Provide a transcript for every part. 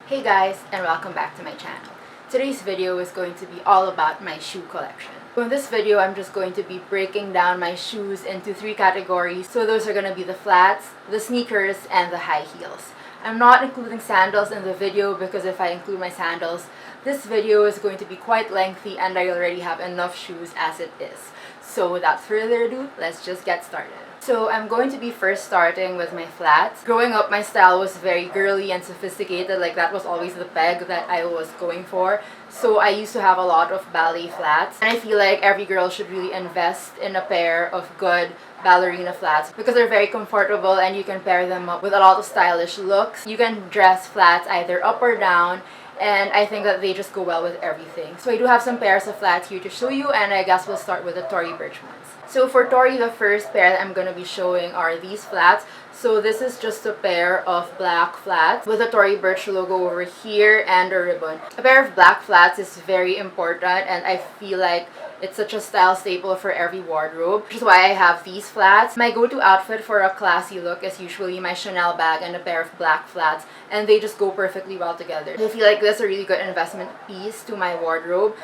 Hey guys, and welcome back to my channel. Today's video is going to be all about my shoe collection. So in this video, I'm just going to be breaking down my shoes into three categories. So those are going to be the flats, the sneakers, and the high heels. I'm not including sandals in the video because if I include my sandals, this video is going to be quite lengthy and I already have enough shoes as it is. So without further ado, let's just get started. So I'm going to be first starting with my flats. Growing up, my style was very girly and sophisticated. Like that was always the peg that I was going for. So I used to have a lot of ballet flats. And I feel like every girl should really invest in a pair of good ballerina flats because they're very comfortable and you can pair them up with a lot of stylish looks. You can dress flats either up or down, and I think that they just go well with everything. So I do have some pairs of flats here to show you, and I guess we'll start with the Tory Burch ones. So for Tory, the first pair that I'm going to be showing are these flats. So this is just a pair of black flats with the Tory Burch logo over here and a ribbon. A pair of black flats is very important and I feel like it's such a style staple for every wardrobe, which is why I have these flats. My go-to outfit for a classy look is usually my Chanel bag and a pair of black flats, and they just go perfectly well together. I feel like this is a really good investment piece to my wardrobe.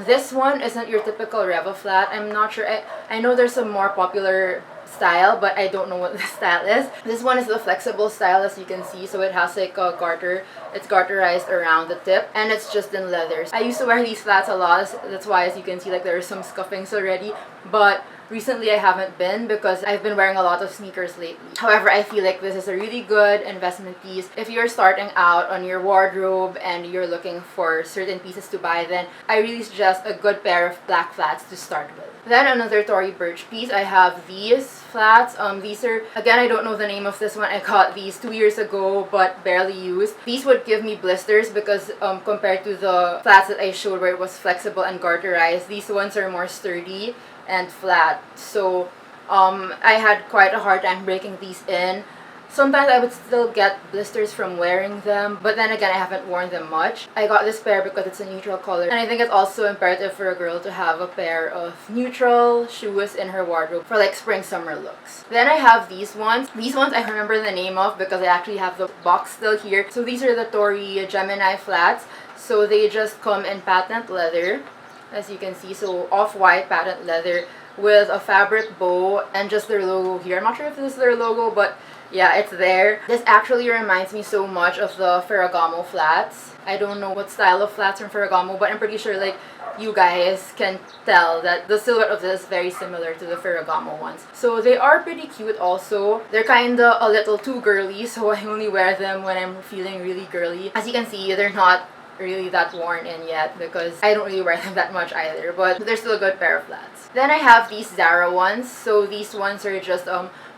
This one isn't your typical Reva flat. I'm not sure. I know there's some more popular style, but I don't know what the style is. This one is the flexible style, as you can see, so it has like a garter. It's garterized around the tip and it's just in leathers. I used to wear these flats a lot, that's why, as you can see, like there are some scuffings already, but recently I haven't been because I've been wearing a lot of sneakers lately. However, I feel like this is a really good investment piece. If you're starting out on your wardrobe and you're looking for certain pieces to buy, then I really suggest a good pair of black flats to start with. Then another Tory Burch piece, I have these flats. These are, again, I don't know the name of this one. I got these 2 years ago but barely used. These would give me blisters because compared to the flats that I showed where it was flexible and garterized, these ones are more sturdy and flat. So I had quite a hard time breaking these in. Sometimes I would still get blisters from wearing them, but then again, I haven't worn them much. I got this pair because it's a neutral color, and I think it's also imperative for a girl to have a pair of neutral shoes in her wardrobe for like spring-summer looks. Then I have these ones. These ones I remember the name of because I actually have the box still here. So these are the Tory Gemini flats. So they just come in patent leather, as you can see. So off-white patent leather with a fabric bow and just their logo here. I'm not sure if this is their logo, but yeah, it's there. This actually reminds me so much of the Ferragamo flats. I don't know what style of flats from Ferragamo, but I'm pretty sure like you guys can tell that the silhouette of this is very similar to the Ferragamo ones. So they are pretty cute also. They're kinda a little too girly, so I only wear them when I'm feeling really girly. As you can see, they're not really that worn in yet because I don't really wear them that much either, but they're still a good pair of flats. Then I have these Zara ones. So these ones are just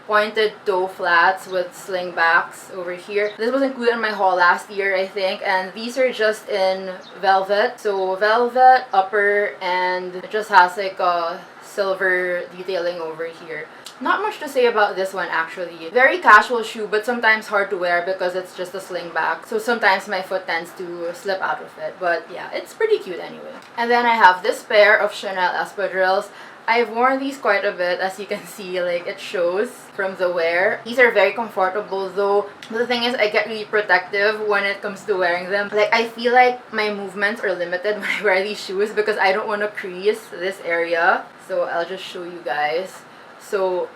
pointed toe flats with slingbacks over here. This was included in my haul last year, I think, and these are just in velvet. So velvet upper, and it just has like a silver detailing over here. Not much to say about this one actually. Very casual shoe, but sometimes hard to wear because it's just a slingback. So sometimes my foot tends to slip out of it. But yeah, it's pretty cute anyway. And then I have this pair of Chanel espadrilles. I've worn these quite a bit, as you can see, like it shows from the wear. These are very comfortable though, but the thing is I get really protective when it comes to wearing them. Like I feel like my movements are limited when I wear these shoes because I don't want to crease this area. So I'll just show you guys. So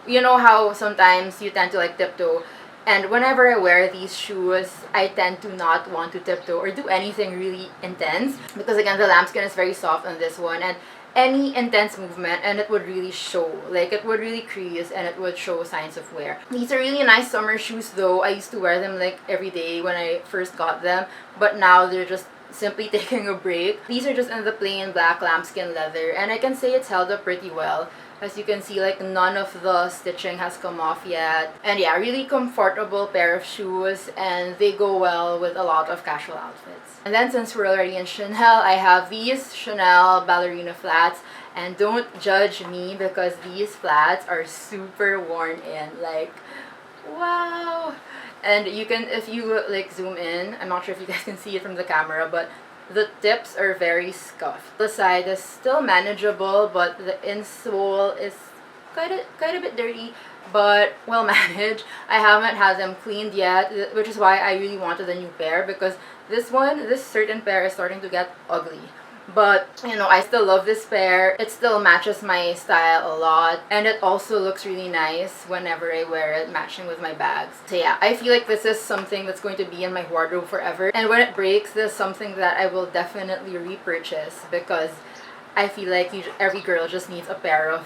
you know how sometimes you tend to like tiptoe, and whenever I wear these shoes, I tend to not want to tiptoe or do anything really intense because again, the lambskin is very soft on this one, and any intense movement and it would really show, like it would really crease and it would show signs of wear. These are really nice summer shoes though. I used to wear them like every day when I first got them, but now they're just simply taking a break. These are just in the plain black lambskin leather, and I can say it's held up pretty well. As you can see, like none of the stitching has come off yet. And yeah, really comfortable pair of shoes, and they go well with a lot of casual outfits. And then since we're already in Chanel, I have these Chanel ballerina flats. And don't judge me because these flats are super worn in. Like, wow! And you can, if you like zoom in, I'm not sure if you guys can see it from the camera, but the tips are very scuffed. The side is still manageable, but the insole is quite a bit dirty. but well managed. I haven't had them cleaned yet, which is why I really wanted a new pair, because this certain pair is starting to get ugly. But you know, I still love this pair. It still matches my style a lot, and it also looks really nice whenever I wear it, matching with my bags. So yeah, I feel like this is something that's going to be in my wardrobe forever, and when it breaks, this is something that I will definitely repurchase, because I feel like every girl just needs a pair of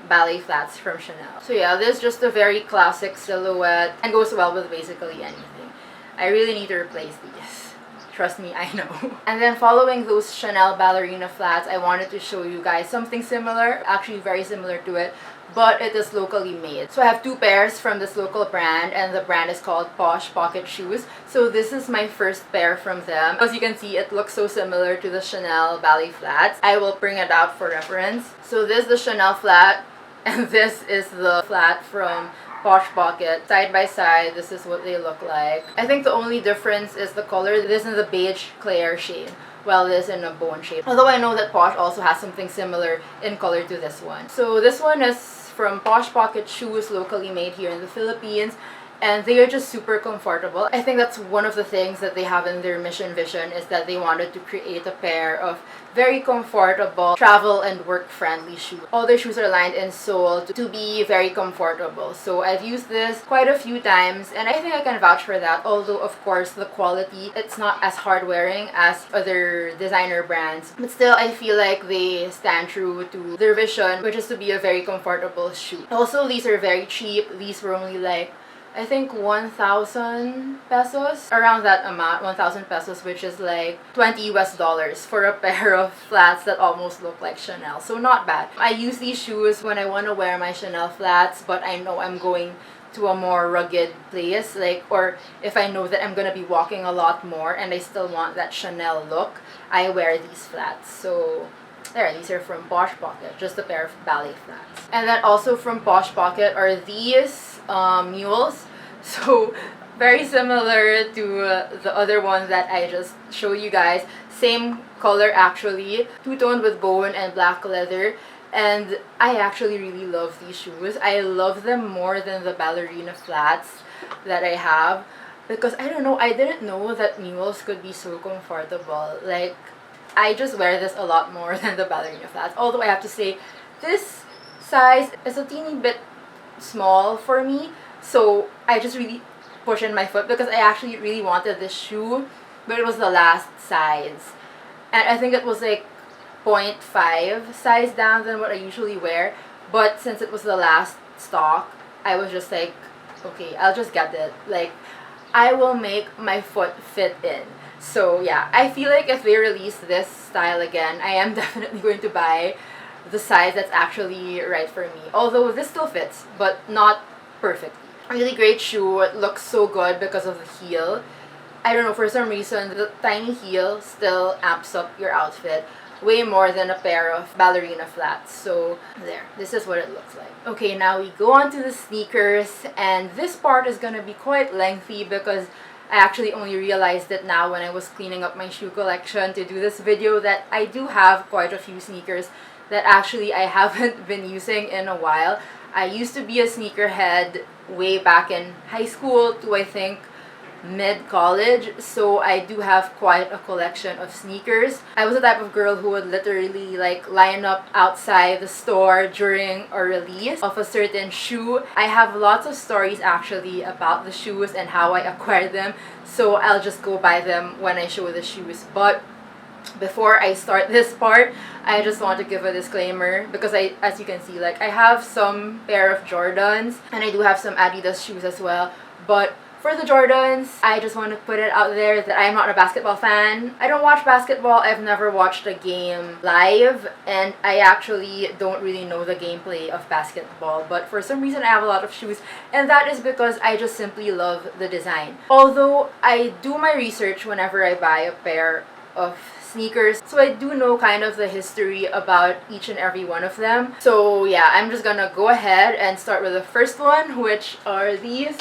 ballet flats from Chanel. So yeah, this is just a very classic silhouette and goes well with basically anything. I really need to replace these. Trust me, I know. And then following those Chanel ballerina flats, I wanted to show you guys something similar, actually very similar to it, but it is locally made. So I have two pairs from this local brand, and the brand is called Posh Pocket Shoes. So this is my first pair from them. As you can see, it looks so similar to the Chanel ballet flats. I will bring it out for reference. So this is the Chanel flat, and this is the flat from Posh Pocket. Side by side, this is what they look like. I think the only difference is the color. This is the beige Claire shade, while this in a bone shape. Although I know that Posh also has something similar in color to this one. So this one is from Posh Pocket Shoes, locally made here in the Philippines. And they are just super comfortable. I think that's one of the things that they have in their mission vision, is that they wanted to create a pair of very comfortable travel and work friendly shoes. All their shoes are lined in sole to be very comfortable. So I've used this quite a few times, and I think I can vouch for that. Although of course the quality, it's not as hard wearing as other designer brands, but still I feel like they stand true to their vision, which is to be a very comfortable shoe. Also, these are very cheap. These were only like, I think 1,000 pesos, around that amount, 1,000 pesos, which is like $20 for a pair of flats that almost look like Chanel. So not bad. I use these shoes when I want to wear my Chanel flats, but I know I'm going to a more rugged place, like, or if I know that I'm gonna be walking a lot more and I still want that Chanel look, I wear these flats. So there, these are from Posh Pocket, just a pair of ballet flats. And then also from Posh Pocket are these mules. So very similar to the other one that I just showed you guys. Same color actually, two-toned with bone and black leather. And I actually really love these shoes. I love them more than the ballerina flats that I have, because I don't know, I didn't know that mules could be so comfortable. Like, I just wear this a lot more than the ballerina flats. Although I have to say, this size is a teeny bit small for me, so I just really push in my foot, because I actually really wanted this shoe, but it was the last size, and I think it was like 0.5 size down than what I usually wear. But since it was the last stock, I was just like, okay, I'll just get it. Like, I will make my foot fit in. So yeah, I feel like if they release this style again, I am definitely going to buy the size that's actually right for me. Although this still fits, but not perfectly. Really great shoe. It looks so good because of the heel. I don't know, for some reason, the tiny heel still amps up your outfit way more than a pair of ballerina flats. So there, this is what it looks like. Okay, now we go on to the sneakers, and this part is gonna be quite lengthy because I actually only realized it now when I was cleaning up my shoe collection to do this video, that I do have quite a few sneakers that actually I haven't been using in a while. I used to be a sneakerhead way back in high school to, I think, mid-college, so I do have quite a collection of sneakers. I was the type of girl who would literally like line up outside the store during a release of a certain shoe. I have lots of stories actually about the shoes and how I acquired them, so I'll just go by them when I show the shoes. But before I start this part, I just want to give a disclaimer, because as you can see, like, I have some pair of Jordans and I do have some Adidas shoes as well. But for the Jordans, I just want to put it out there that I am not a basketball fan. I don't watch basketball. I've never watched a game live, and I actually don't really know the gameplay of basketball. But for some reason, I have a lot of shoes, and that is because I just simply love the design. Although I do my research whenever I buy a pair of sneakers, so I do know kind of the history about each and every one of them. So yeah, I'm just gonna go ahead and start with the first one, which are these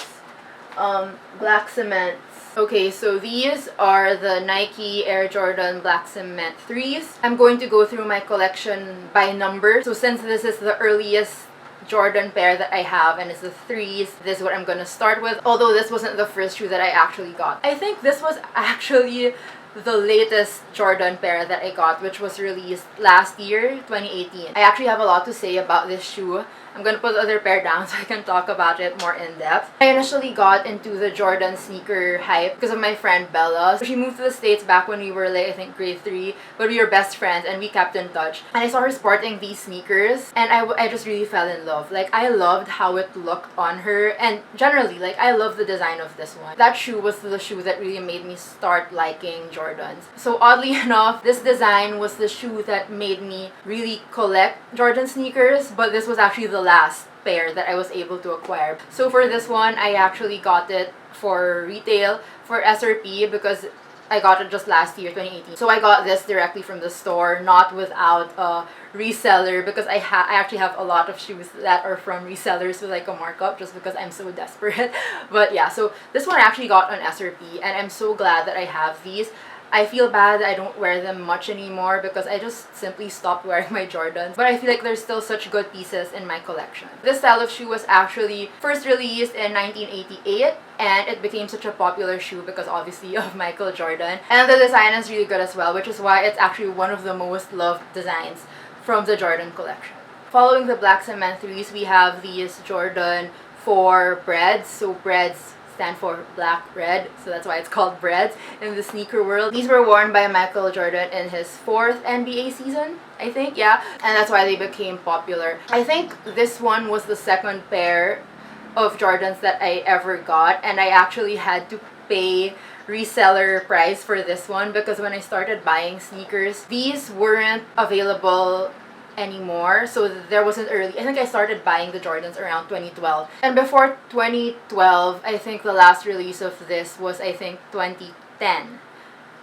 black cements. Okay, so these are the Nike Air Jordan Black Cement 3s. I'm going to go through my collection by number. So since this is the earliest Jordan pair that I have, and it's the 3s. This is what I'm gonna start with, although this wasn't the first shoe that I actually got. I think this was actually the latest Jordan pair that I got, which was released last year, 2018. I actually have a lot to say about this shoe. I'm gonna put the other pair down so I can talk about it more in depth. I initially got into the Jordan sneaker hype because of my friend Bella. She moved to the States back when we were like, I think grade 3, but we were best friends and we kept in touch. And I saw her sporting these sneakers and I just really fell in love. Like, I loved how it looked on her, and generally, like, I love the design of this one. That shoe was the shoe that really made me start liking Jordans. So oddly enough, this design was the shoe that made me really collect Jordan sneakers, but this was actually the last pair that I was able to acquire. So for this one, I actually got it for retail for SRP because I got it just last year, 2018. So I got this directly from the store, not without a reseller, because I actually have a lot of shoes that are from resellers with like a markup just because I'm so desperate. But yeah, so this one I actually got on SRP, and I'm so glad that I have these. I feel bad that I don't wear them much anymore because I just simply stopped wearing my Jordans. But I feel like there's still such good pieces in my collection. This style of shoe was actually first released in 1988, and it became such a popular shoe because obviously of Michael Jordan. And the design is really good as well, which is why it's actually one of the most loved designs from the Jordan collection. Following the black cement 3s, we have these Jordan 4 breads. So breads stand for black red, so that's why it's called breads in the sneaker world. These were worn by Michael Jordan in his 4th NBA season, I think, yeah, and that's why they became popular. I think this one was the second pair of Jordans that I ever got, and I actually had to pay reseller price for this one because when I started buying sneakers, these weren't available anymore, so there was an early, I think I started buying the Jordans around 2012, and before 2012 I think the last release of this was, I think, 2010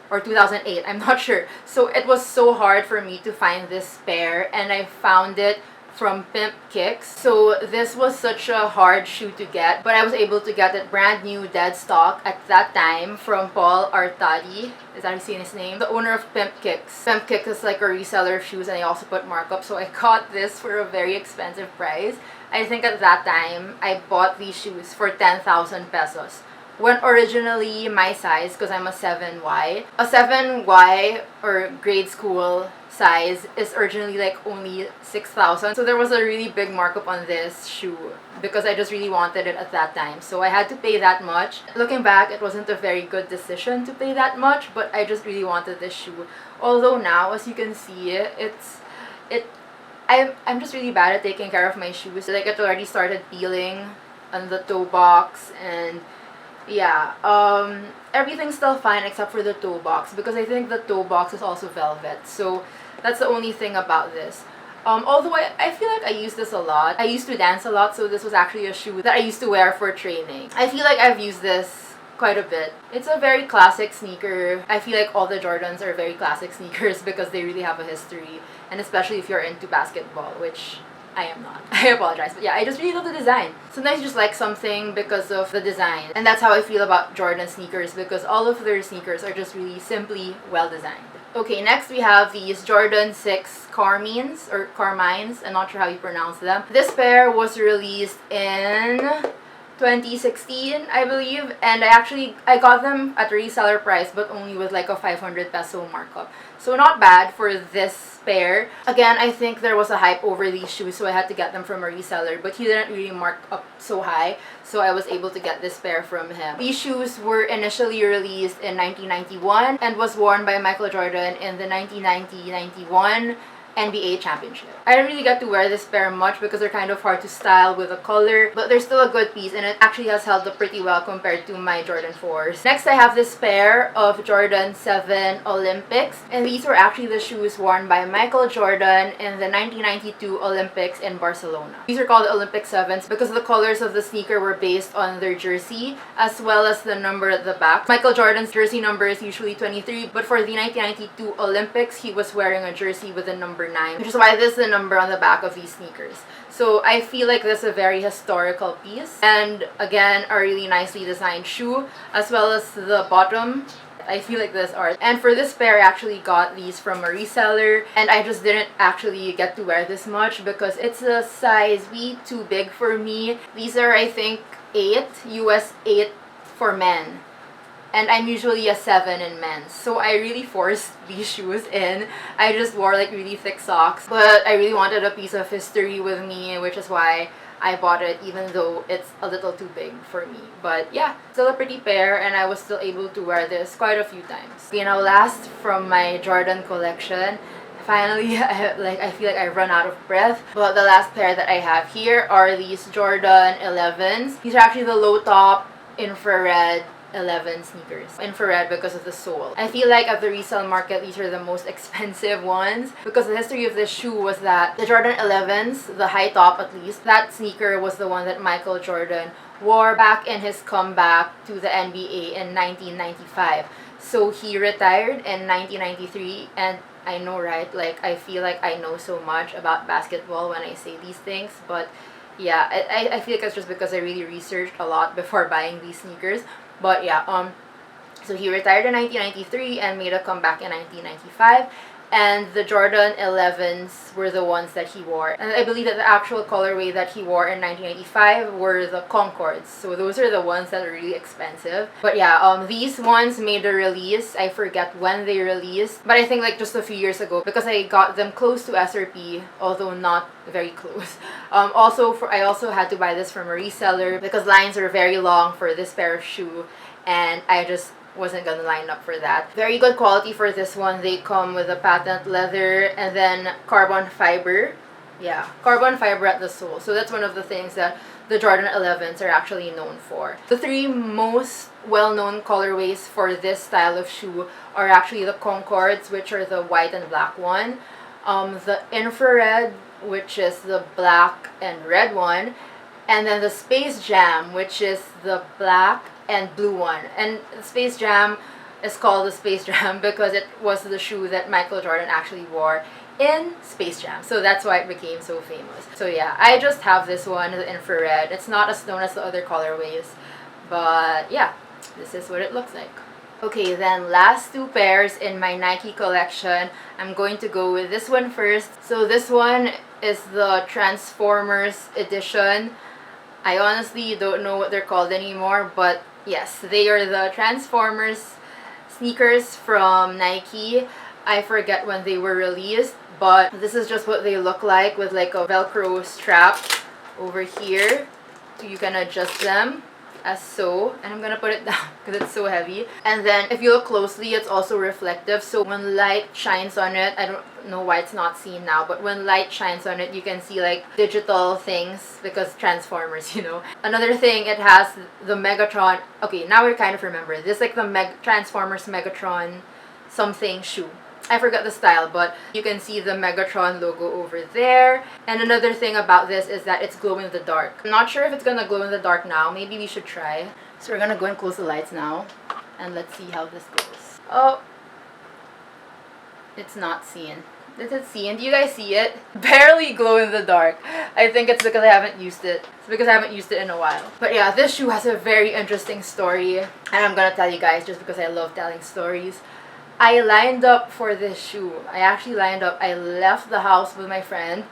or 2008, I'm not sure. So it was so hard for me to find this pair, and I found it from Pimp Kicks. So this was such a hard shoe to get, but I was able to get it brand new, dead stock at that time from Paul Artadi. Is that how you say his name? The owner of Pimp Kicks. Pimp Kicks is like a reseller of shoes, and they also put markup. So I got this for a very expensive price. I think at that time I bought these shoes for 10,000 pesos. When originally my size, because I'm a 7Y, a 7Y or grade school size is originally like only 6,000. So there was a really big markup on this shoe because I just really wanted it at that time. So I had to pay that much. Looking back, it wasn't a very good decision to pay that much, but I just really wanted this shoe. Although now, as you can see, I'm just really bad at taking care of my shoes. Like, it already started peeling on the toe box, and yeah, everything's still fine except for the toe box because I think the toe box is also velvet. So that's the only thing about this. Although I feel like I use this a lot. I used to dance a lot, so this was actually a shoe that I used to wear for training. I feel like I've used this quite a bit. It's a very classic sneaker. I feel like all the Jordans are very classic sneakers because they really have a history, and especially if you're into basketball, which I am not. I apologize. But yeah, I just really love the design. Sometimes you just like something because of the design. And that's how I feel about Jordan sneakers because all of their sneakers are just really simply well designed. Okay, next we have these Jordan 6 Carmines or Carmines. I'm not sure how you pronounce them. This pair was released in 2016, I believe, and I got them at reseller price, but only with like a 500 peso markup. So not bad for this pair. Again, I think there was a hype over these shoes, so I had to get them from a reseller, but he didn't really mark up so high, so I was able to get this pair from him. These shoes were initially released in 1991 and was worn by Michael Jordan in the 1990-91 NBA championship. I didn't really get to wear this pair much because they're kind of hard to style with the color, but they're still a good piece, and it actually has held up pretty well compared to my Jordan 4s. Next, I have this pair of Jordan 7 Olympics, and these were actually the shoes worn by Michael Jordan in the 1992 Olympics in Barcelona. These are called Olympic 7s because the colors of the sneaker were based on their jersey as well as the number at the back. Michael Jordan's jersey number is usually 23, but for the 1992 Olympics, he was wearing a jersey with the number 9, which is why this is the number on the back of these sneakers. So I feel like this is a very historical piece, and again, a really nicely designed shoe, as well as the bottom. I feel like this art. And for this pair, I actually got these from a reseller, and I just didn't actually get to wear this much because it's a size way too big for me. These are, I think, 8, US 8 for men. And I'm usually a 7 in men's. So I really forced these shoes in. I just wore like really thick socks. But I really wanted a piece of history with me, which is why I bought it even though it's a little too big for me. But yeah, still a pretty pair, and I was still able to wear this quite a few times. You know, last from my Jordan collection, finally, I feel like I run out of breath. But the last pair that I have here are these Jordan 11s. These are actually the low top infrared 11 sneakers. Infrared because of the sole. I feel like at the resale market, these are the most expensive ones because the history of this shoe was that the Jordan 11s, the high top at least, that sneaker was the one that Michael Jordan wore back in his comeback to the NBA in 1995. So he retired in 1993, and I know, right? Like, I feel like I know so much about basketball when I say these things, but yeah, I feel like it's just because I really researched a lot before buying these sneakers. But yeah, so he retired in 1993 and made a comeback in 1995. And the Jordan 11s were the ones that he wore. And I believe that the actual colorway that he wore in 1995 were the Concords. So those are the ones that are really expensive. But yeah, these ones made a release. I forget when they released, but I think like just a few years ago because I got them close to SRP, although not very close. I also had to buy this from a reseller because lines are very long for this pair of shoe, and I just wasn't gonna line up for that. Very good quality for this one. They come with a patent leather and then carbon fiber. Yeah, carbon fiber at the sole. So that's one of the things that the Jordan 11s are actually known for. The three most well-known colorways for this style of shoe are actually the Concords, which are the white and black one, the infrared, which is the black and red one, and then the Space Jam, which is the black and blue one. And Space Jam is called the Space Jam because it was the shoe that Michael Jordan actually wore in Space Jam. So that's why it became so famous. So yeah, I just have this one, the infrared. It's not as known as the other colorways, but yeah, this is what it looks like. Okay, then last two pairs in my Nike collection. I'm going to go with this one first. So this one is the Transformers edition. I honestly don't know what they're called anymore, but yes, they are the Transformers sneakers from Nike. I forget when they were released, but this is just what they look like with like a Velcro strap over here. So you can adjust them as so, and I'm gonna put it down because it's so heavy. And then if you look closely, it's also reflective, so when light shines on it, I don't know why it's not seen now, but when light shines on it, you can see like digital things because Transformers, you know. Another thing, it has the Megatron. Okay, now we kind of remember this, like the Transformers Megatron something shoe. I forgot the style, but you can see the Megatron logo over there. And another thing about this is that it's glow in the dark. I'm not sure if it's gonna glow in the dark now. Maybe we should try. So we're gonna go and close the lights now, and let's see how this goes. Oh, it's not seen. Is it seen? Do you guys see it? Barely glow in the dark. I think it's because I haven't used it. It's because I haven't used it in a while. But yeah, this shoe has a very interesting story, and I'm gonna tell you guys just because I love telling stories. I lined up for this shoe. I actually lined up. I left the house with my friend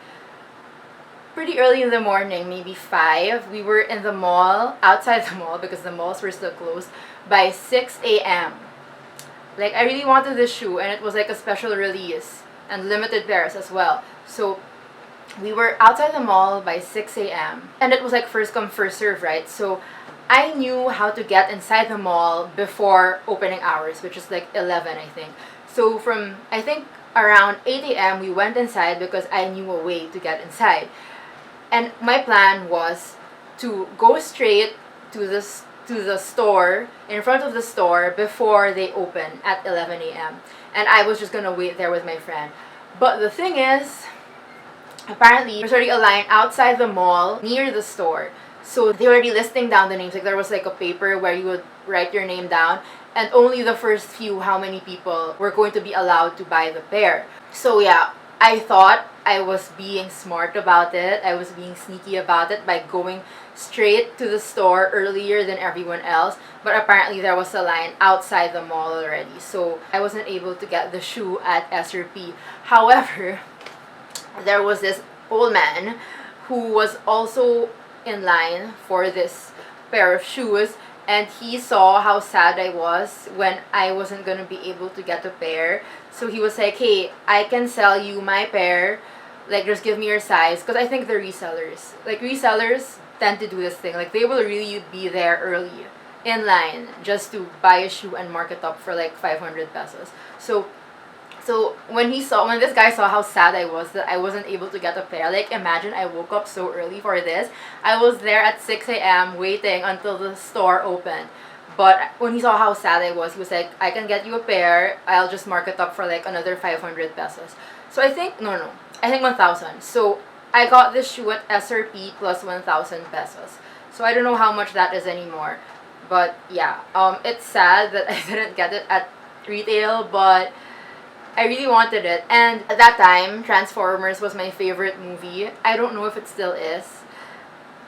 pretty early in the morning, maybe 5. We were in the mall, outside the mall because the malls were still closed, by 6 a.m. Like, I really wanted this shoe, and it was like a special release and limited pairs as well. So we were outside the mall by 6 a.m. and it was like first come first serve, right? So I knew how to get inside the mall before opening hours, which is like 11, I think. So from, I think, around 8 a.m. we went inside because I knew a way to get inside. And my plan was to go straight to the store, in front of the store, before they open at 11 a.m. And I was just gonna wait there with my friend. But the thing is, apparently there's already a line outside the mall near the store. So they were already listing down the names. Like, there was like a paper where you would write your name down, and only the first few, how many people were going to be allowed to buy the pair. So yeah, I thought I was being smart about it. I was being sneaky about it by going straight to the store earlier than everyone else. But apparently there was a line outside the mall already. So I wasn't able to get the shoe at SRP. However, there was this old man who was also in line for this pair of shoes, and he saw how sad I was when I wasn't gonna be able to get a pair. So he was like, hey, I can sell you my pair, like just give me your size, because I think they're resellers. Like resellers tend to do this thing, like they will really be there early in line just to buy a shoe and mark it up for like 500 pesos. So when this guy saw how sad I was that I wasn't able to get a pair, like imagine I woke up so early for this. I was there at 6 a.m. waiting until the store opened. But when he saw how sad I was, he was like, I can get you a pair. I'll just mark it up for like another 500 pesos. So I think, I think 1,000. So I got this shoe at SRP plus 1,000 pesos. So I don't know how much that is anymore. But yeah, it's sad that I didn't get it at retail, but I really wanted it. And at that time, Transformers was my favorite movie. I don't know if it still is.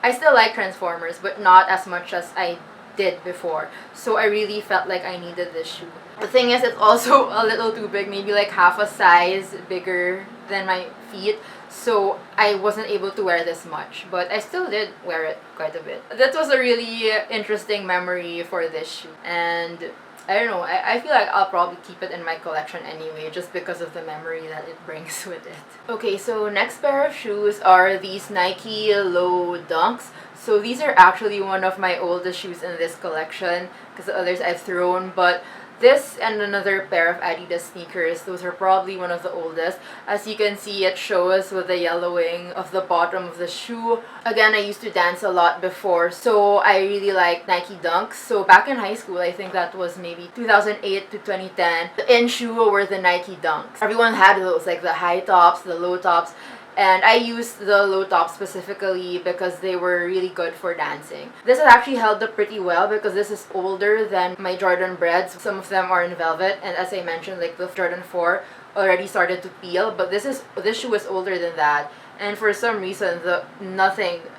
I still like Transformers, but not as much as I did before. So I really felt like I needed this shoe. The thing is, it's also a little too big, maybe like half a size bigger than my feet. So I wasn't able to wear this much, but I still did wear it quite a bit. That was a really interesting memory for this shoe. And I don't know, I feel like I'll probably keep it in my collection anyway, just because of the memory that it brings with it. Okay, so next pair of shoes are these Nike Low Dunks. So these are actually one of my oldest shoes in this collection, because the others I've thrown, but this and another pair of Adidas sneakers, those are probably one of the oldest. As you can see, it shows with the yellowing of the bottom of the shoe. Again, I used to dance a lot before, so I really like Nike Dunks. So back in high school, I think that was maybe 2008 to 2010, the in shoe were the Nike Dunks. Everyone had those, like the high tops, the low tops. And I used the low top specifically because they were really good for dancing. This has actually held up pretty well because this is older than my Jordan Breads. Some of them are in velvet, and as I mentioned, like the Jordan 4 already started to peel, but this shoe is older than that. And for some reason,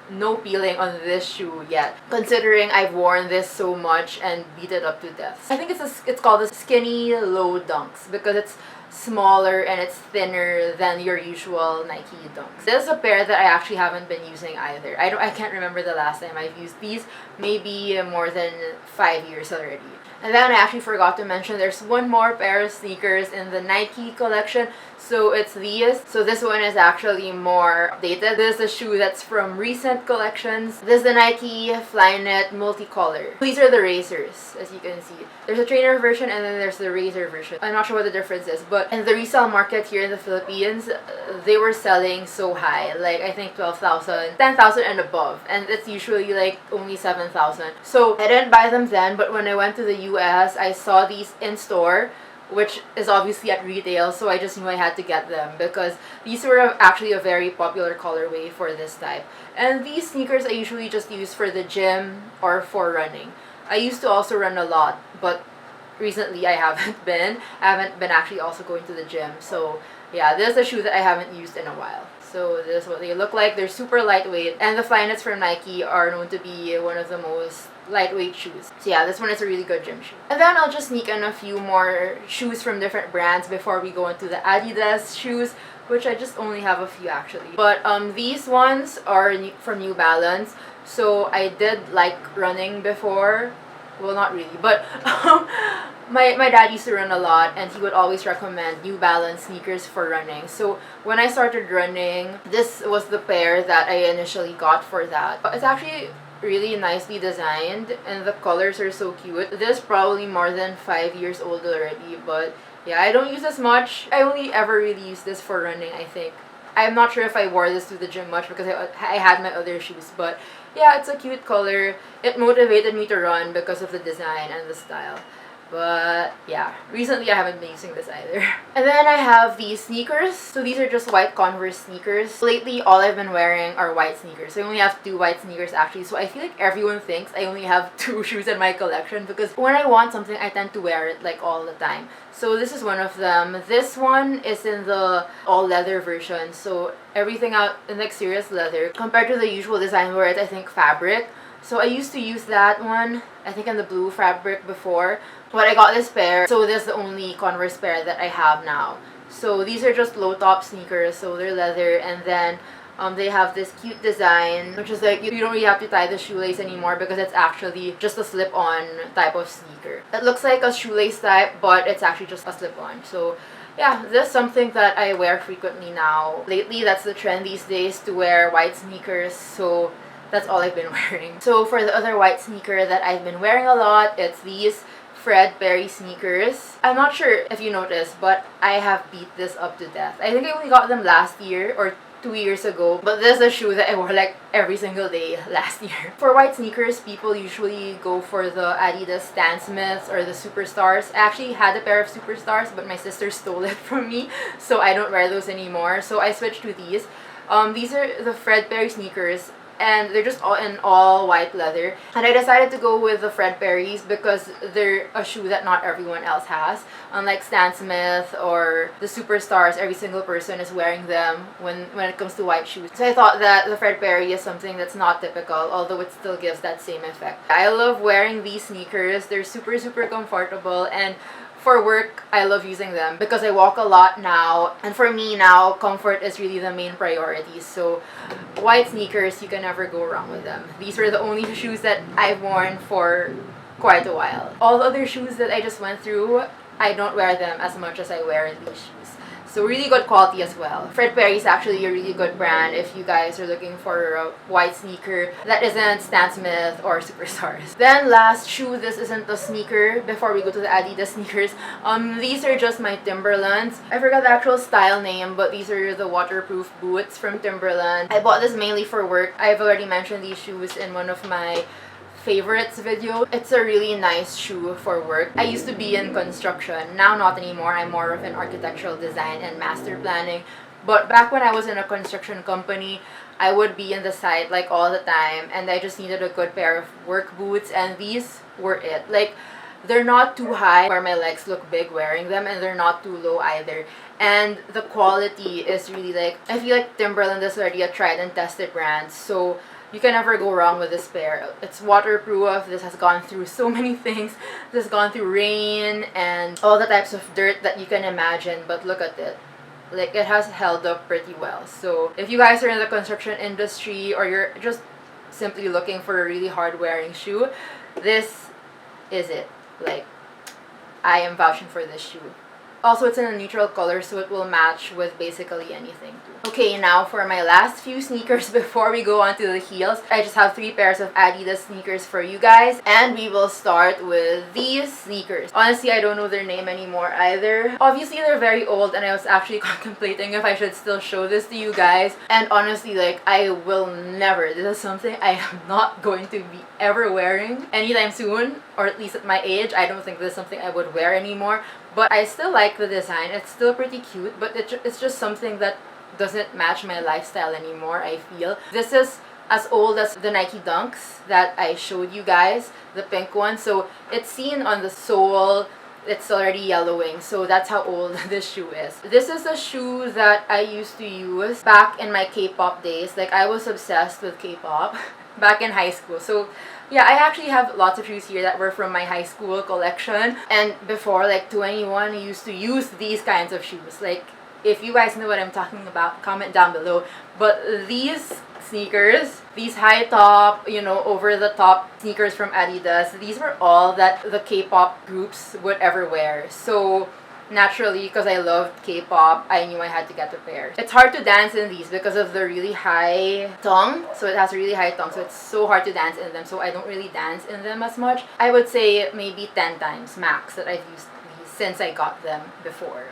no peeling on this shoe yet, considering I've worn this so much and beat it up to death. I think it's called the Skinny Low Dunks because it's smaller and it's thinner than your usual Nike Dunks. This is a pair that I actually haven't been using either. I can't remember the last time I've used these. Maybe more than 5 years already. And then I actually forgot to mention there's one more pair of sneakers in the Nike collection. So it's these. So this one is actually more updated. This is a shoe that's from recent collections. This is the Nike Flyknit Multicolor. These are the racers, as you can see. There's a trainer version and then there's the racer version. I'm not sure what the difference is, but in the resale market here in the Philippines, they were selling so high. Like I think 12,000, 10,000 and above. And it's usually like only 7,000. So I didn't buy them then, but when I went to the US, I saw these in store, which is obviously at retail, so I just knew I had to get them because these were actually a very popular colorway for this type. And these sneakers I usually just use for the gym or for running. I used to also run a lot, but recently I haven't been. I haven't been actually also going to the gym. So yeah, this is a shoe that I haven't used in a while. So this is what they look like. They're super lightweight, and the Flyknits from Nike are known to be one of the most lightweight shoes. So yeah, this one is a really good gym shoe. And then I'll just sneak in a few more shoes from different brands before we go into the Adidas shoes, which I just only have a few actually. But these ones are from New Balance. So I did like running before. Well, not really, but my dad used to run a lot, and he would always recommend New Balance sneakers for running. So when I started running, this was the pair that I initially got for that. It's actually really nicely designed, and the colors are so cute. This is probably more than 5 years old already, but yeah, I don't use this much. I only ever really use this for running, I think. I'm not sure if I wore this to the gym much because I had my other shoes, but yeah, it's a cute color. It motivated me to run because of the design and the style. But yeah, recently I haven't been using this either. And then I have these sneakers. So these are just white Converse sneakers. Lately, all I've been wearing are white sneakers. I only have 2 white sneakers actually. So I feel like everyone thinks I only have 2 shoes in my collection because when I want something, I tend to wear it like all the time. So this is one of them. This one is in the all leather version. So everything out in the exterior is leather compared to the usual design where it's, I think, fabric. So I used to use that one, I think in the blue fabric before, but I got this pair, so this is the only Converse pair that I have now. So these are just low top sneakers, so they're leather, and then they have this cute design, which is like you don't really have to tie the shoelace anymore because it's actually just a slip-on type of sneaker. It looks like a shoelace type, but it's actually just a slip-on. So yeah, this is something that I wear frequently now. Lately, that's the trend these days to wear white sneakers, so that's all I've been wearing. So for the other white sneaker that I've been wearing a lot, it's these Fred Perry sneakers. I'm not sure if you noticed, but I have beat this up to death. I think I only got them last year or 2 years ago, but this is a shoe that I wore like every single day last year. For white sneakers, people usually go for the Adidas Stan Smiths or the Superstars. I actually had a pair of Superstars, but my sister stole it from me, so I don't wear those anymore. So I switched to these. These are the Fred Perry sneakers, and they're just all in all white leather, and I decided to go with the Fred Perrys because they're a shoe that not everyone else has. Unlike Stan Smith or the Superstars, every single person is wearing them when it comes to white shoes. So I thought that the Fred Perry is something that's not typical, although it still gives that same effect. I love wearing these sneakers. They're super comfortable, and for work, I love using them because I walk a lot now, and for me now, comfort is really the main priority. So white sneakers, you can never go wrong with them. These were the only shoes that I've worn for quite a while. All the other shoes that I just went through, I don't wear them as much as I wear these shoes. So really good quality as well. Fred Perry is actually a really good brand if you guys are looking for a white sneaker that isn't Stan Smith or Superstars. Then last shoe, this isn't a sneaker before we go to the Adidas sneakers. These are just my Timberlands. I forgot the actual style name, but these are the waterproof boots from Timberland. I bought this mainly for work. I've already mentioned these shoes in one of my favorites video. It's a really nice shoe for work. I used to be in construction, now not anymore. I'm more of an architectural design and master planning. But back when I was in a construction company, I would be in the site like all the time, and I just needed a good pair of work boots, and these were it. Like, they're not too high where my legs look big wearing them, and they're not too low either. And the quality is really like, I feel like Timberland is already a tried and tested brand, so you can never go wrong with this pair. It's waterproof. This has gone through so many things. This has gone through rain and all the types of dirt that you can imagine, but look at it. Like, it has held up pretty well. So if you guys are in the construction industry or you're just simply looking for a really hard wearing shoe, this is it. Like, I am vouching for this shoe. Also, it's in a neutral color, so it will match with basically anything too. Okay, now for my last few sneakers before we go on to the heels. I just have 3 pairs of Adidas sneakers for you guys, and we will start with these sneakers. Honestly, I don't know their name anymore either. Obviously, they're very old, and I was actually contemplating if I should still show this to you guys. And honestly, like, I will never. This is something I am not going to be ever wearing anytime soon, or at least at my age. I don't think this is something I would wear anymore. But I still like the design. It's still pretty cute, but it's just something that doesn't match my lifestyle anymore, I feel. This is as old as the Nike Dunks that I showed you guys, the pink one. So it's seen on the sole. It's already yellowing, so that's how old this shoe is. This is a shoe that I used to use back in my K-pop days. Like, I was obsessed with K-pop back in high school. So yeah, I actually have lots of shoes here that were from my high school collection. And before, like 21, I used to use these kinds of shoes. Like, if you guys know what I'm talking about, comment down below. But these sneakers, these high top, you know, over the top sneakers from Adidas, these were all that the K-pop groups would ever wear. So naturally, because I loved K-pop, I knew I had to get a pair. It's hard to dance in these because of the really high tongue. So it has a really high tongue, so it's so hard to dance in them. So I don't really dance in them as much. I would say maybe 10 times max that I've used these since I got them before.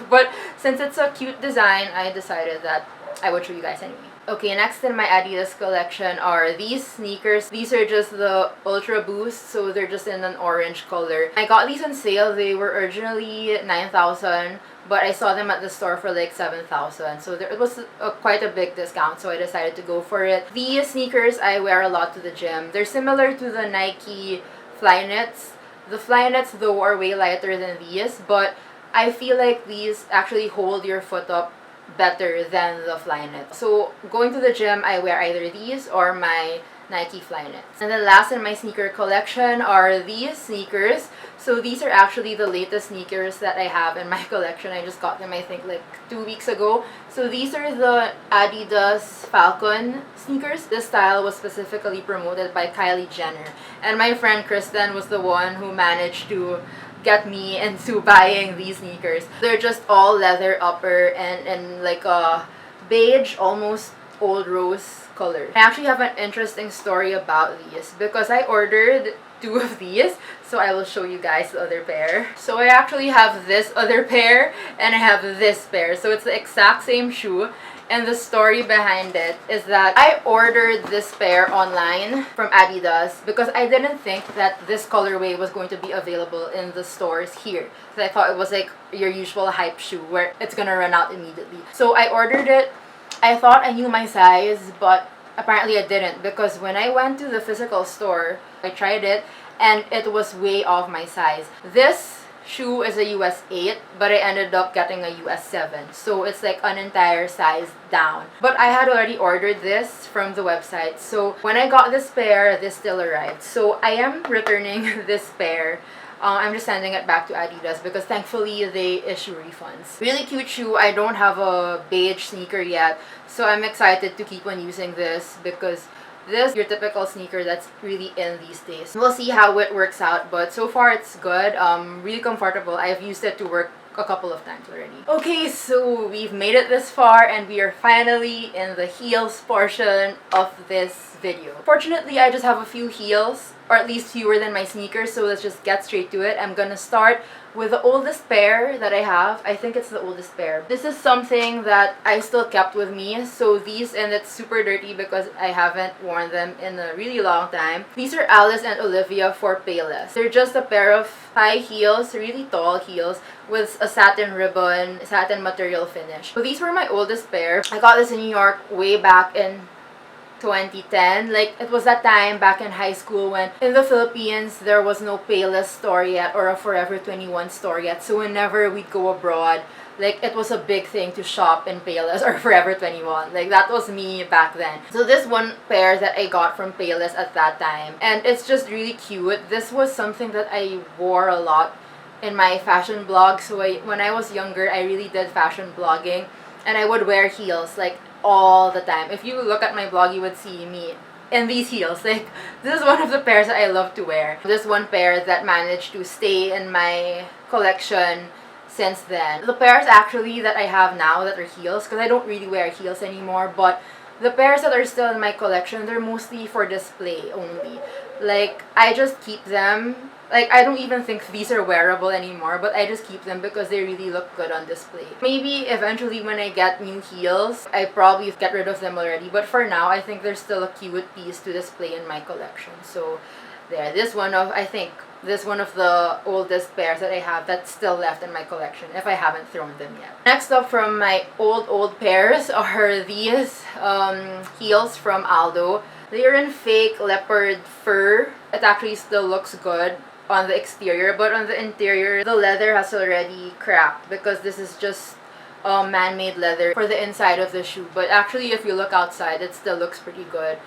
But since it's a cute design, I decided that I would show you guys anyway. Okay, next in my Adidas collection are these sneakers. These are just the Ultra Boost, so they're just in an orange color. I got these on sale. They were originally 9,000, but I saw them at the store for like 7,000. So it was quite a big discount, so I decided to go for it. These sneakers I wear a lot to the gym. They're similar to the Nike Flyknits. The Flyknits though are way lighter than these, but I feel like these actually hold your foot up better than the Flyknit. So going to the gym, I wear either these or my Nike Flyknits. And then last in my sneaker collection are these sneakers. So these are actually the latest sneakers that I have in my collection. I just got them I think like 2 weeks ago. So these are the Adidas Falcon sneakers. This style was specifically promoted by Kylie Jenner. And my friend Kristen was the one who managed to get me into buying these sneakers. They're just all leather upper and like a beige, almost old rose color. I actually have an interesting story about these because I ordered 2 of these, so I will show you guys the other pair. So I actually have this other pair and I have this pair, so it's the exact same shoe. And the story behind it is that I ordered this pair online from Adidas because I didn't think that this colorway was going to be available in the stores here. So I thought it was like your usual hype shoe where it's gonna run out immediately. So I ordered it. I thought I knew my size, but apparently I didn't, because when I went to the physical store, I tried it and it was way off my size. This shoe is a US 8, but I ended up getting a US 7, so it's like an entire size down. But I had already ordered this from the website, so when I got this pair, this still arrived. So I am returning this pair. I'm just sending it back to Adidas because thankfully they issue refunds. Really cute shoe. I don't have a beige sneaker yet, so I'm excited to keep on using this because this is your typical sneaker that's really in these days. We'll see how it works out, but so far it's good. Really comfortable. I've used it to work a couple of times already. Okay, so we've made it this far and we are finally in the heels portion of this video. Fortunately, I just have a few heels, or at least fewer than my sneakers, so let's just get straight to it. I'm gonna start with the oldest pair that I have. I think it's the oldest pair. This is something that I still kept with me. So these, and it's super dirty because I haven't worn them in a really long time. These are Alice and Olivia for Payless. They're just a pair of high heels, really tall heels, with a satin ribbon, satin material finish. So these were my oldest pair. I got this in New York way back in 2010. Like, it was that time back in high school when in the Philippines there was no Payless store yet or a Forever 21 store yet. So whenever we'd go abroad, like, it was a big thing to shop in Payless or Forever 21. Like, that was me back then. So this one pair that I got from Payless at that time, and it's just really cute. This was something that I wore a lot in my fashion blog. So when I was younger, I really did fashion blogging and I would wear heels like all the time. If you look at my blog, you would see me in these heels. Like, this is one of the pairs that I love to wear. This one pair that managed to stay in my collection since then. The pairs actually that I have now that are heels, because I don't really wear heels anymore, but the pairs that are still in my collection, they're mostly for display only. Like, I just keep them. Like, I don't even think these are wearable anymore, but I just keep them because they really look good on display. Maybe eventually when I get new heels, I probably get rid of them already. But for now, I think they're still a cute piece to display in my collection. So there, this one of the oldest pairs that I have that's still left in my collection if I haven't thrown them yet. Next up from my old pairs are these heels from Aldo. They are in fake leopard fur. It actually still looks good on the exterior, but on the interior, the leather has already cracked because this is just man-made leather for the inside of the shoe. But actually, if you look outside, it still looks pretty good.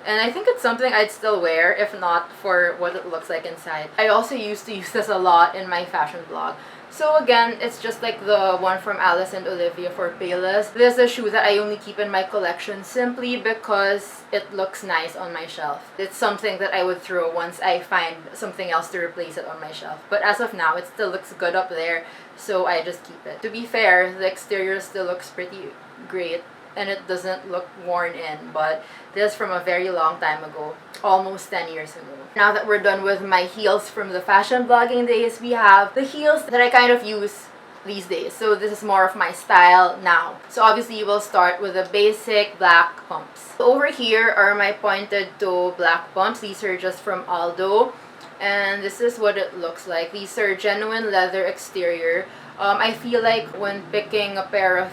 And I think it's something I'd still wear, if not for what it looks like inside. I also used to use this a lot in my fashion blog. So again, it's just like the one from Alice and Olivia for Payless. This is a shoe that I only keep in my collection simply because it looks nice on my shelf. It's something that I would throw once I find something else to replace it on my shelf. But as of now, it still looks good up there, so I just keep it. To be fair, the exterior still looks pretty great and it doesn't look worn in, but this is from a very long time ago, almost 10 years ago. Now that we're done with my heels from the fashion blogging days, we have the heels that I kind of use these days. So this is more of my style now. So obviously you will start with the basic black pumps. Over here are my pointed toe black pumps. These are just from Aldo. And this is what it looks like. These are genuine leather exterior. I feel like when picking a pair of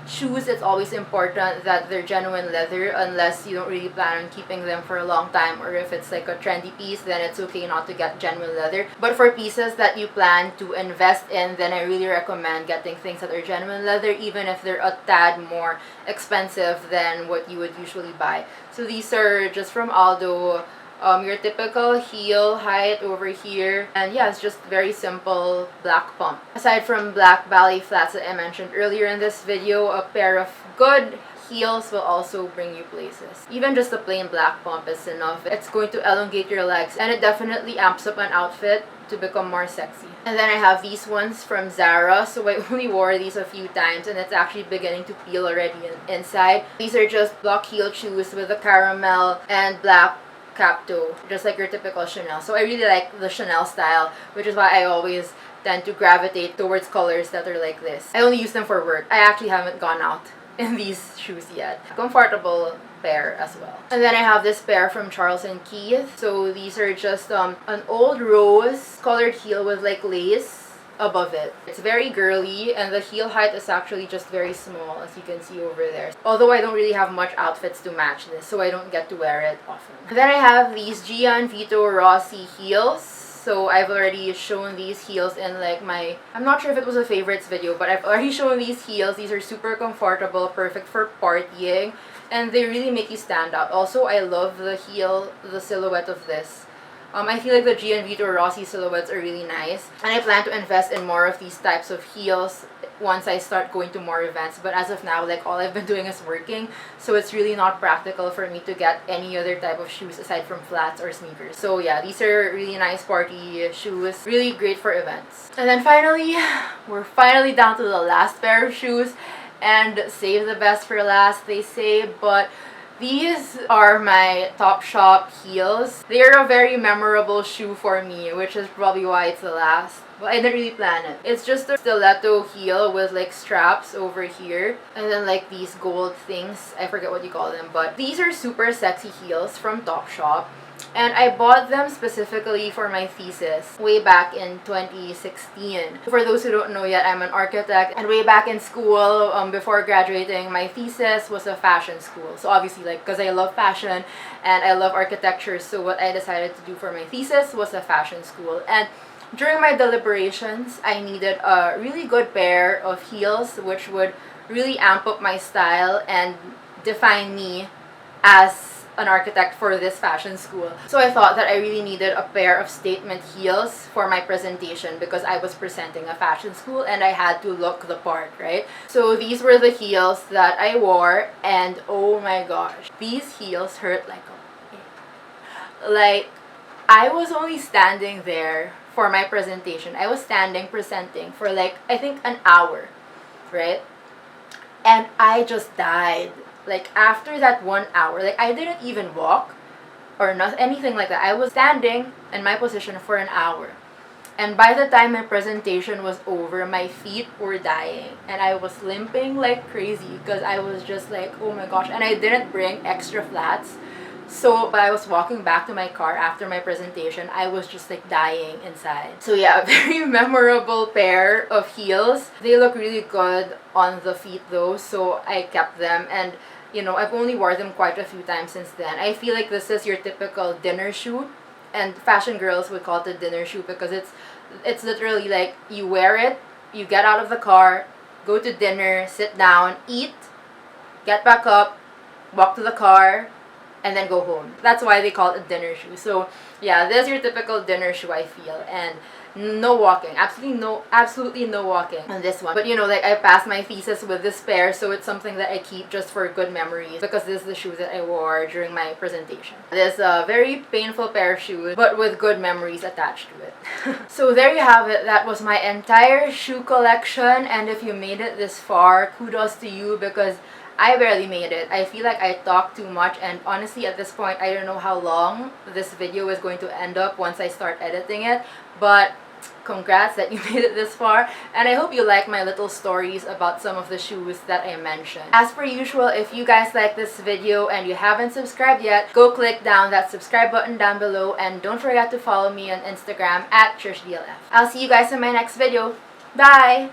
shoes, it's always important that they're genuine leather, unless you don't really plan on keeping them for a long time, or if it's like a trendy piece, then it's okay not to get genuine leather. But for pieces that you plan to invest in, then I really recommend getting things that are genuine leather, even if they're a tad more expensive than what you would usually buy. So these are just from Aldo. Your typical heel height over here, and yeah, it's just very simple black pump. Aside from black ballet flats that I mentioned earlier in this video, a pair of good heels will also bring you places. Even just a plain black pump is enough. It's going to elongate your legs, and it definitely amps up an outfit to become more sexy. And then I have these ones from Zara. So I only wore these a few times, and it's actually beginning to peel already inside. These are just block heel shoes with a caramel and black cap toe, just like your typical Chanel. So I really like the Chanel style, which is why I always tend to gravitate towards colors that are like this. I only use them for work. I actually haven't gone out in these shoes yet. Comfortable pair as well. And then I have this pair from Charles & Keith. So these are just an old rose colored heel with like lace above it. It's very girly, and the heel height is actually just very small, as you can see over there. Although I don't really have much outfits to match this, so I don't get to wear it often. And then I have these Gian Vito Rossi heels. So I've already shown these heels in like my, I'm not sure if it was a favorites video, but I've already shown these heels. These are super comfortable, perfect for partying, and they really make you stand out. Also, I love the heel, the silhouette of this. I feel like the Gian Vito Rossi silhouettes are really nice, and I plan to invest in more of these types of heels once I start going to more events. But as of now, like, all I've been doing is working, so it's really not practical for me to get any other type of shoes aside from flats or sneakers. So yeah, these are really nice party shoes, really great for events. And then finally, we're finally down to the last pair of shoes, and save the best for last, they say, but these are my Topshop heels. They're a very memorable shoe for me, which is probably why it's the last. Well, I didn't really plan it. It's just a stiletto heel with like straps over here, and then like these gold things. I forget what you call them, but these are super sexy heels from Topshop. And I bought them specifically for my thesis way back in 2016. For those who don't know yet, I'm an architect, and way back in school, before graduating, my thesis was a fashion school. So obviously, like, because I love fashion and I love architecture, so what I decided to do for my thesis was a fashion school. And during my deliberations, I needed a really good pair of heels which would really amp up my style and define me as an architect for this fashion school. So I thought that I really needed a pair of statement heels for my presentation, because I was presenting a fashion school and I had to look the part, right? So these were the heels that I wore, and oh my gosh, these heels hurt like a... Like, I was only standing there for my presentation. I was presenting for like, I think an hour, right? And I just died. Like, after that 1 hour, like, I didn't even walk or not anything like that. I was standing in my position for an hour. And by the time my presentation was over, my feet were dying. And I was limping like crazy because I was just like, oh my gosh. And I didn't bring extra flats. So when I was walking back to my car after my presentation, I was just like dying inside. So yeah, a very memorable pair of heels. They look really good on the feet though, so I kept them. And you know, I've only worn them quite a few times since then. I feel like this is your typical dinner shoe, and fashion girls would call it a dinner shoe because it's literally like you wear it, you get out of the car, go to dinner, sit down, eat, get back up, walk to the car, and then go home. That's why they call it a dinner shoe. So yeah, this is your typical dinner shoe, I feel. And no walking, absolutely no walking on this one. But you know, like, I passed my thesis with this pair, so it's something that I keep just for good memories, because this is the shoe that I wore during my presentation. This is a very painful pair of shoes, but with good memories attached to it. So there you have it. That was my entire shoe collection, and if you made it this far, kudos to you, because I barely made it. I feel like I talked too much, and honestly at this point I don't know how long this video is going to end up once I start editing it, but congrats that you made it this far, and I hope you like my little stories about some of the shoes that I mentioned. As per usual, if you guys like this video and you haven't subscribed yet, go click down that subscribe button down below, and don't forget to follow me on Instagram at TrishDLF. I'll see you guys in my next video. Bye!